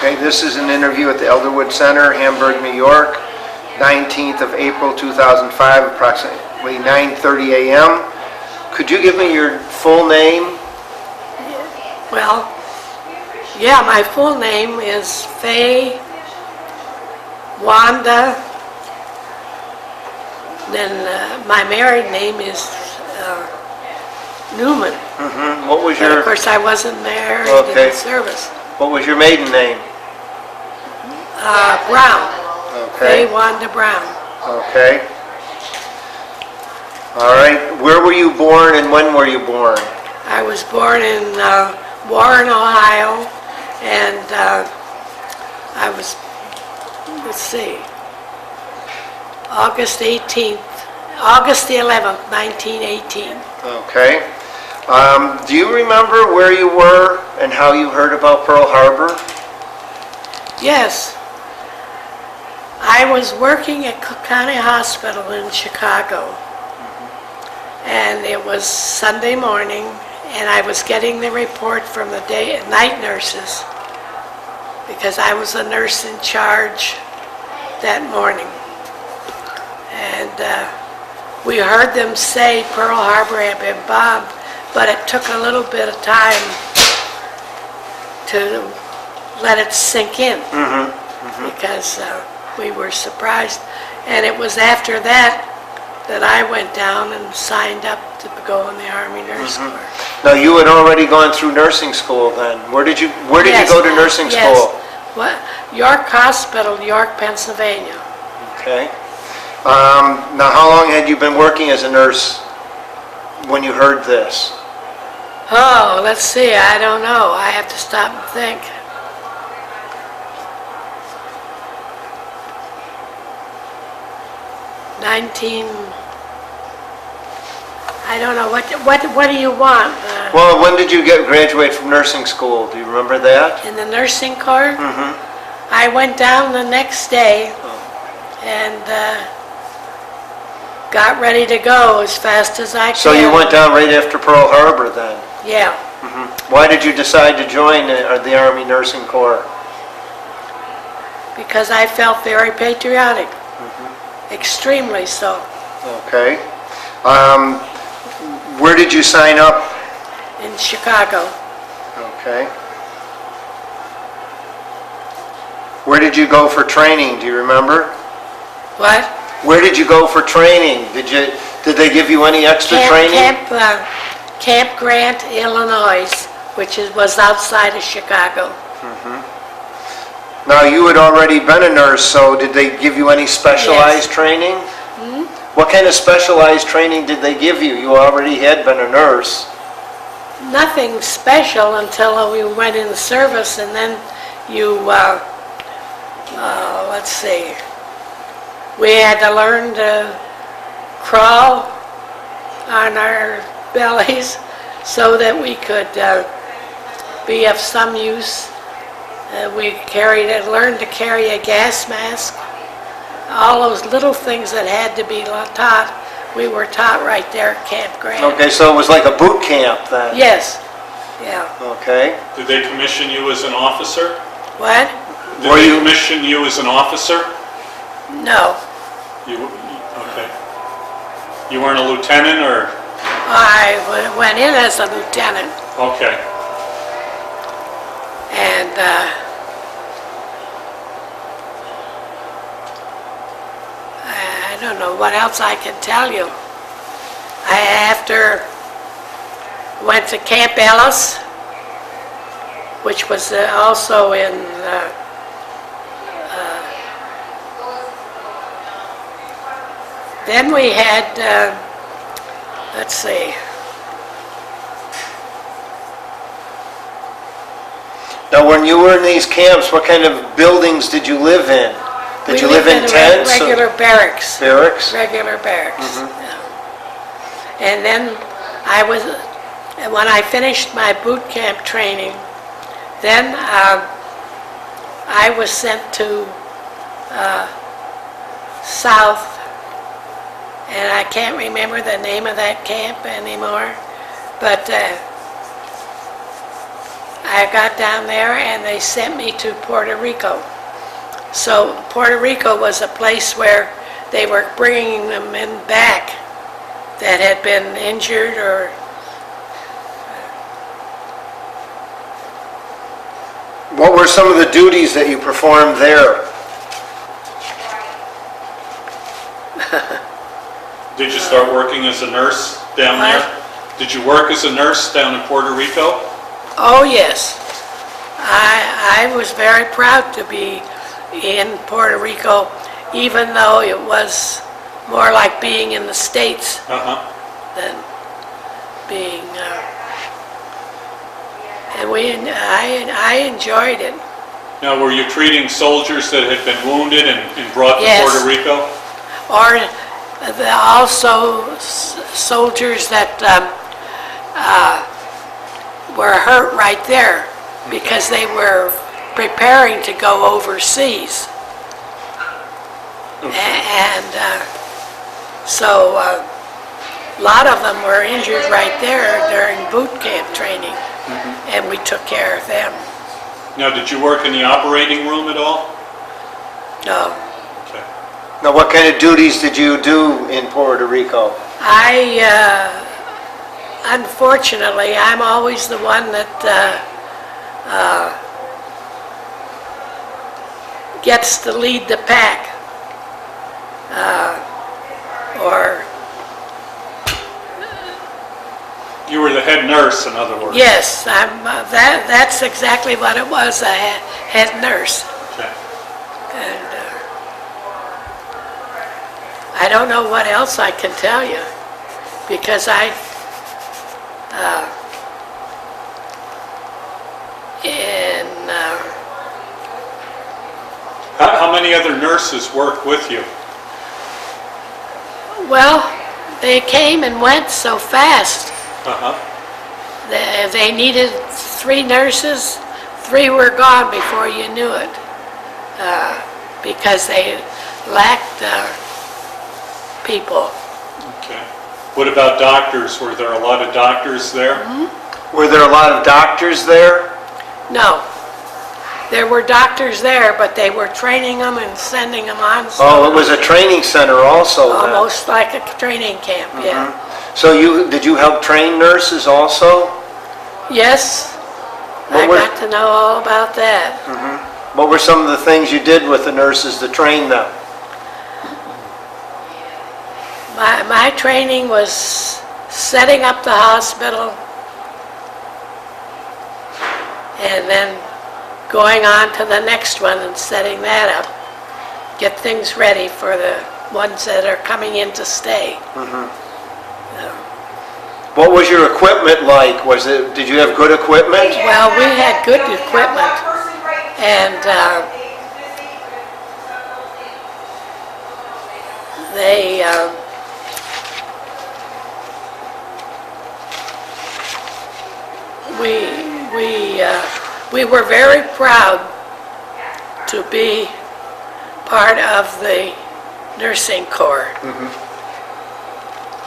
Okay, this is an interview at the Elderwood Center, Hamburg, New York, 19th of April 2005, approximately 9:30 a.m. Could you give me your full name? Well, yeah, my full name is Faye Wanda. Then my married name is Newman. What was But your... of course, I wasn't married in the service. What was your maiden name? Brown. Okay. Faye Wanda Brown. Okay. All right. Where were you born and when were you born? I was born in Warren, Ohio, and I was, let's see, August the 11th, 1918. Okay. Do you remember where you were and how you heard about Pearl Harbor? Yes. I was working at Cook County Hospital in Chicago, and it was Sunday morning, and I was getting the report from the night nurses because I was a nurse in charge that morning. And we heard them say Pearl Harbor had been bombed, but it took a little bit of time to let it sink in because we were surprised. And it was after that that I went down and signed up to go in the Army Nurse Corps. Now you had already gone through nursing school then. Where did you go to nursing school? What? York Hospital, York, Pennsylvania. Okay. Now how long had you been working as a nurse when you heard this? Oh, let's see, I don't know. I have to stop and think. I don't know, what do you want? Well, when did you graduate from nursing school? Do you remember that? In the nursing corps? I went down the next day and got ready to go as fast as I could. So you went down right after Pearl Harbor then? Yeah. Why did you decide to join the Army Nursing Corps? Because I felt very patriotic. Extremely so. Okay. Where did you sign up? In Chicago. Okay. Where did you go for training? Do you remember? What? Where did you go for training? Did they give you any extra training? Camp Grant, Illinois, which was outside of Chicago. Now you had already been a nurse, so did they give you any specialized training? What kind of specialized training did they give you? You already had been a nurse. Nothing special until we went in the service, and then you, let's see, we had to learn to crawl on our bellies so that we could be of some use. We learned to carry a gas mask. All those little things that had to be taught, we were taught right there at Camp Grant. Okay, so it was like a boot camp then? Yes. Yeah. Okay. Did they commission you as an officer? What? Did they commission you as an officer? No. Okay. You weren't a lieutenant or? I went in as a lieutenant. Okay. And I don't know what else I can tell you. I went to Camp Ellis, which was also in then we had let's see. Now when you were in these camps, what kind of buildings did you live in? Did you live in tents? Regular barracks. Barracks? Regular barracks. Yeah. And then when I finished my boot camp training, then I was sent to South, and I can't remember the name of that camp anymore, but I got down there and they sent me to Puerto Rico. So Puerto Rico was a place where they were bringing them in back that had been injured or... What were some of the duties that you performed there? Did you start working as a nurse down there? Did you work as a nurse down in Puerto Rico? Oh, yes. I was very proud to be in Puerto Rico, even though it was more like being in the States than being... I enjoyed it. Now, were you treating soldiers that had been wounded and brought to Puerto Rico? Or also soldiers that were hurt right there because they were preparing to go overseas. And so a lot of them were injured right there during boot camp training, and we took care of them. Now, did you work in the operating room at all? No. Okay. Now, what kind of duties did you do in Puerto Rico? Unfortunately, I'm always the one that gets to lead the pack. You were the head nurse, in other words? Yes, that's exactly what it was, a head nurse. Okay. And I don't know what else I can tell you, because How many other nurses worked with you? well, they came and went so fast. They needed 3 nurses, 3 were gone before you knew it, because they lacked people. Okay. What about doctors? Were there a lot of doctors there? Were there a lot of doctors there? No. There were doctors there, but they were training them and sending them on. Oh, it was a training center also then. Almost like a training camp, yeah. So did you help train nurses also? Yes, I got to know all about that. What were some of the things you did with the nurses to train them? My training was setting up the hospital and then going on to the next one and setting that up. Get things ready for the ones that are coming in to stay. What was your equipment like? Did you have good equipment? Well, we had good equipment, and we were very proud to be part of the nursing corps.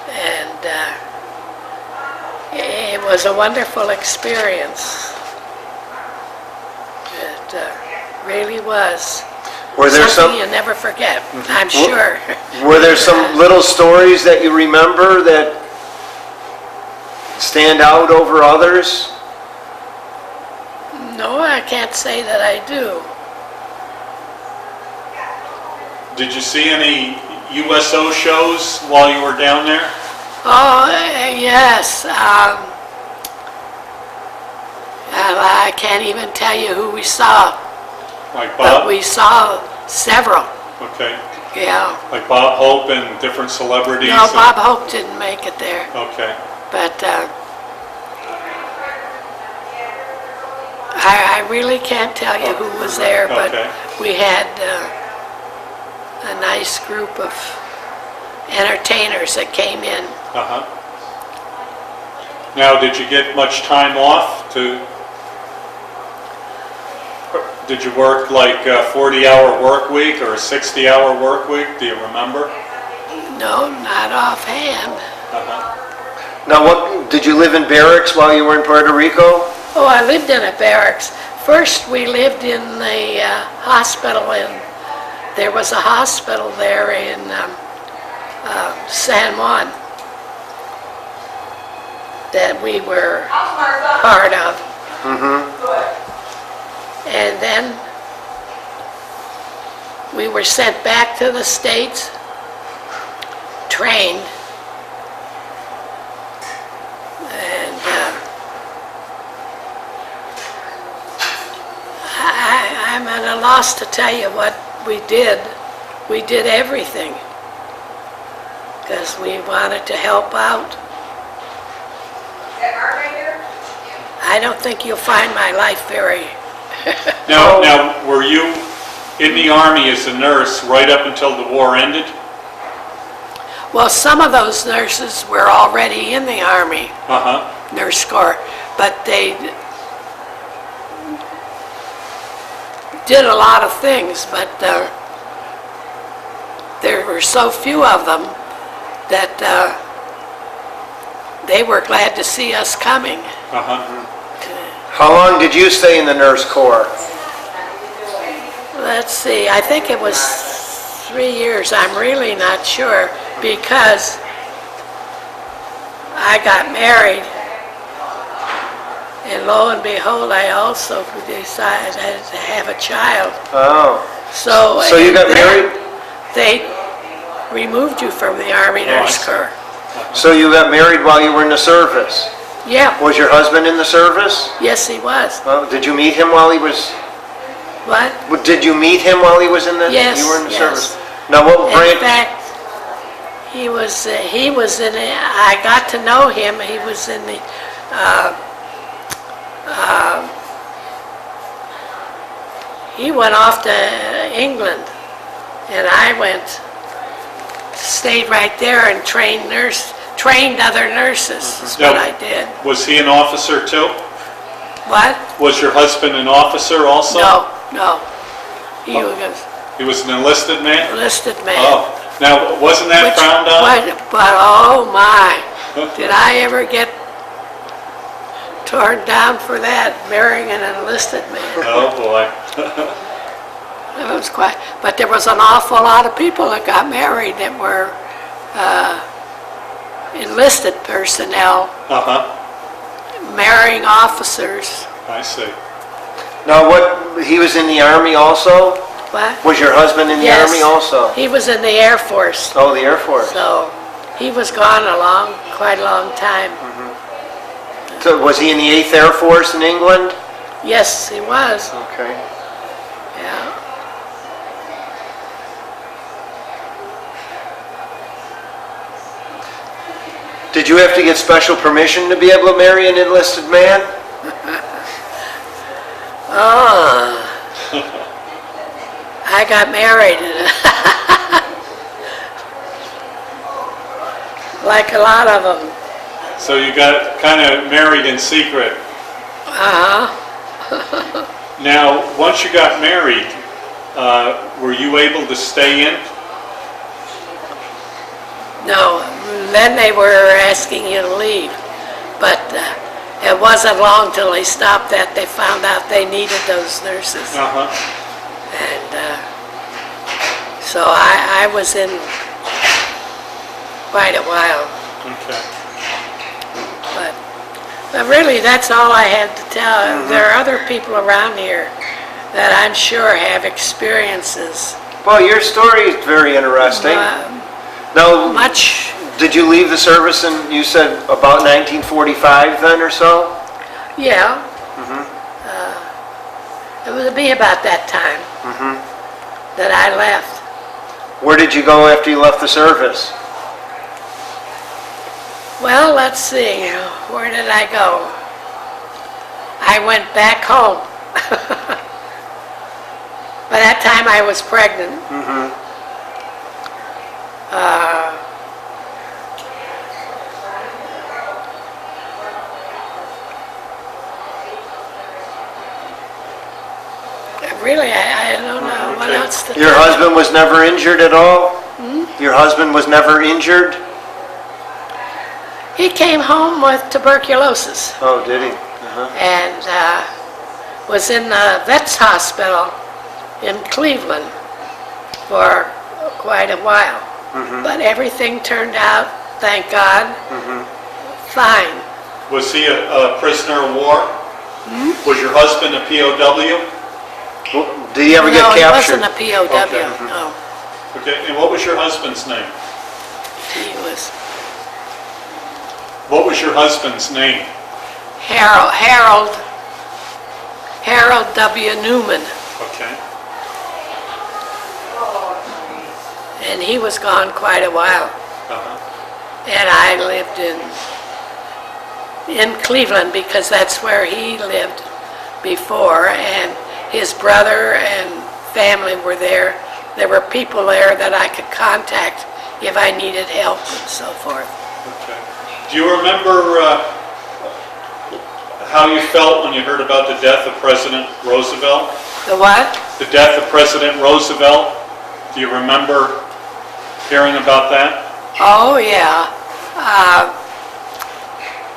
And it was a wonderful experience. It really was. Were there something you never forget, I'm sure. Were there some little stories that you remember that stand out over others? No, I can't say that I do. Did you see any USO shows while you were down there? Oh, yes. I can't even tell you who we saw. Like Bob? But we saw several. Okay. Yeah. Like Bob Hope and different celebrities? No, Bob Hope didn't make it there. Okay. But I really can't tell you who was there, but we had a nice group of entertainers that came in. Now, did you get much time off did you work like a 40-hour work week or a 60-hour work week? Do you remember? No, not offhand. Now, did you live in barracks while you were in Puerto Rico? Oh, I lived in a barracks. First, we lived in the hospital there was a hospital there in San Juan that we were part of. And then we were sent back to the States, trained, and I'm at a loss to tell you what we did. We did everything because we wanted to help out. I don't think you'll find my life very... Now, were you in the Army as a nurse right up until the war ended? Well, some of those nurses were already in the Army, Nurse Corps, but they did a lot of things, but there were so few of them that they were glad to see us coming. How long did you stay in the nurse corps? Let's see, I think it was 3 years. I'm really not sure because I got married, and lo and behold, I also decided to have a child. Oh. So you got married? They removed you from the Army Nurse Corps. So you got married while you were in the service? Yeah. Was your husband in the service? Yes, he was. Did you meet him while he was... What? Did you meet him while he was in the... Yes, You were in the yes. service? Now what branch... In fact, he was in it. I got to know him. He was in the he went off to England, and I stayed right there and trained other nurses. That's what I did. Was he an officer too? What? Was your husband an officer also? No. He was an enlisted man? enlisted man. Oh, now wasn't that frowned on? But oh my, did I ever get torn down for that, marrying an enlisted man. Oh boy. It was quite, but there was an awful lot of people that got married that were enlisted personnel marrying officers. I see. Now he was in the Army also? What? Was your husband in the Yes. Army also? He was in the Air Force. Oh, the Air Force. So he was gone quite a long time. So was he in the 8th Air Force in England? Yes, he was. Okay. Yeah. Did you have to get special permission to be able to marry an enlisted man? Oh. I got married. Like a lot of them. So you got kind of married in secret. Now, once you got married, were you able to stay in? No, then they were asking you to leave. But it wasn't long till they stopped that. They found out they needed those nurses. And so I was in quite a while. Okay. But really, that's all I had to tell. There are other people around here that I'm sure have experiences. Well, your story is very interesting. Now, did you leave the service in, you said, about 1945 then or so? Yeah. It would be about that time that I left. Where did you go after you left the service? Well, let's see. Where did I go? I went back home. By that time, I was pregnant. Really, I don't know what else to tell you. Your husband was never injured at all? Your husband was never injured? He came home with tuberculosis. Oh, did he? and was in the Vets Hospital in Cleveland for quite a while. But everything turned out, thank God, fine. Was he a prisoner of war? Was your husband a POW? Did he ever get No, he captured? wasn't a POW, Okay. no. Okay, and what was your husband's name? He was What was your husband's name? Harold W. Newman, Okay. and he was gone quite a while. And I lived in Cleveland because that's where he lived before, and his brother and family were there. There were people there that I could contact if I needed help and so forth. Okay. Do you remember how you felt when you heard about the death of President Roosevelt? The what? The death of President Roosevelt? Do you remember hearing about that? Oh, yeah.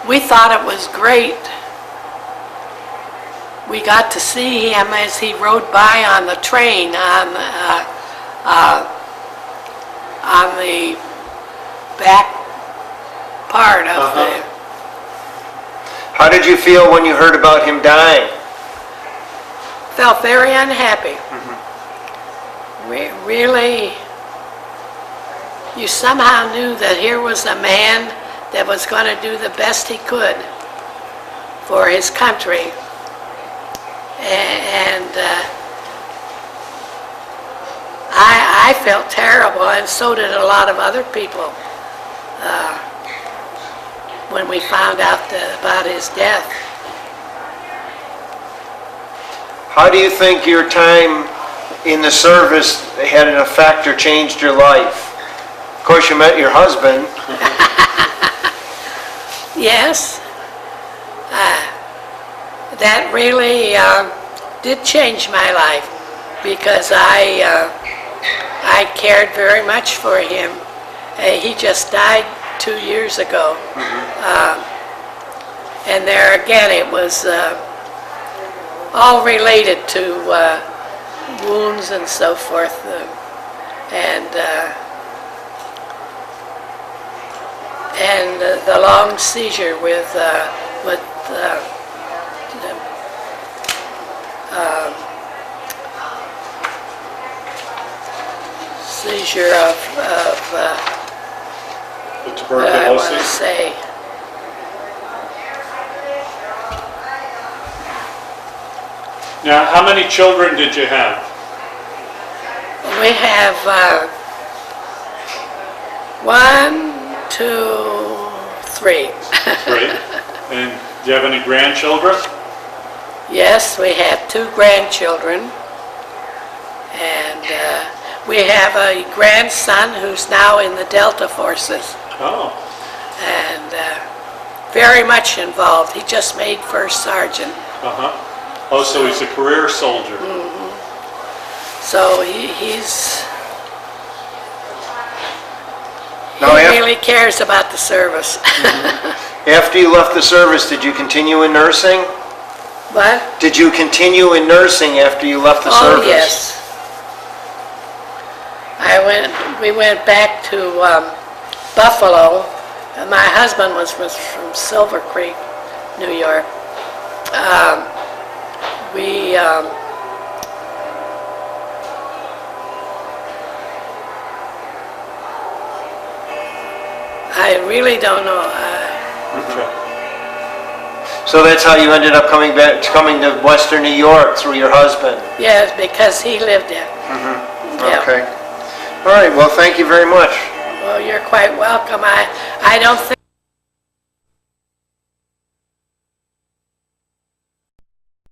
We thought it was great. We got to see him as he rode by on the train on the back part of the... How did you feel when you heard about him dying? Felt very unhappy. Really, you somehow knew that here was a man that was going to do the best he could for his country. And I felt terrible, and so did a lot of other people when we found out about his death. How do you think your time in the service had an effect or changed your life? Of course, you met your husband. Yes, that really did change my life because I cared very much for him. He just died 2 years ago. And there again, it was all related to wounds and so forth. And the long seizure with seizure of The what I want to tuberculosis? say. Now, how many children did you have? We have 1, 2, 3. Great. And do you have any grandchildren? Yes, we have 2 grandchildren, and we have a grandson who's now in the Delta Forces, Oh, and very much involved. He just made first sergeant, oh, so he's a career soldier. so he's Now, he really cares about the service. after you left the service, did you continue in nursing? What? Did you continue in nursing after you left the service? Oh, yes. We went back to Buffalo. My husband was from Silver Creek, New York. I really don't know. Okay. So that's how you ended up coming to Western New York through your husband? Yes, because he lived there. Yeah. Okay. All right, well, thank you very much. Well, you're quite welcome. I don't think